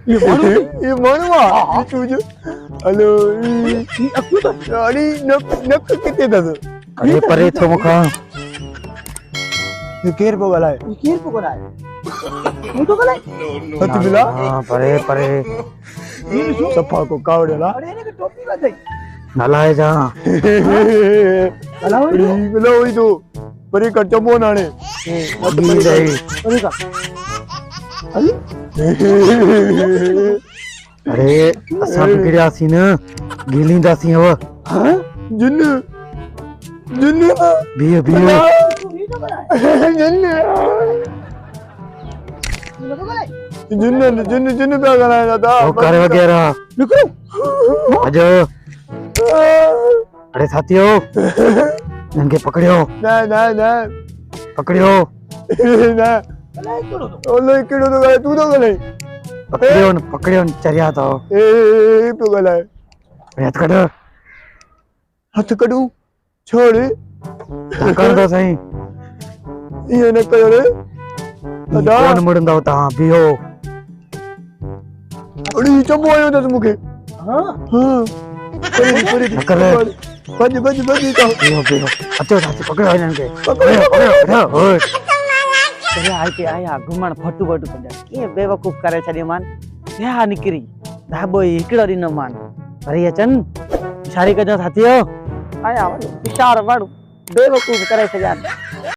ये मानवा तुझे हेलो अरे नक कितने दस अरे परे थो मुखा ये केर को गला है मुझे गले हथ मिला हां परे परे सफा को कावड़ेला अरे ने टोपी बजाई नलाए जा मिला वही तो परे कट्टा मोन आने गी दे अरे का अरे असा बिगड़ियासी न गिलिंदासी हव हां जिन जिन बियो बियो जिन जिन जिन जिन पे गला है दादा वो कर वगैरह निकलो अजो अरे साथियों इनके पकड़ियो ना ना ना पकड़ियो ना ओलो किड़ो तो गला तू तो गले पकड़ियो चरिया तो ए पे गला है हाथ कड़ हाथ कड़ू छोड़ कर दो सही ये न कयो रे दादा कौन मुड़ंदा होता हां बियो अड़ी चमो आयो दस मुके हां हां करे करे बज बज बज तो बियो बियो अचो साथी पकड़ो इनके पकड़ो ओए चले आया घुमण फटू बटू पंजा के बेवकूफ करे छडी मान या निकरी धाबो एकड़ो दी न मान अरे अचन इशारे कजो साथियो आया विचार वाडू बेवकूफ करे छडी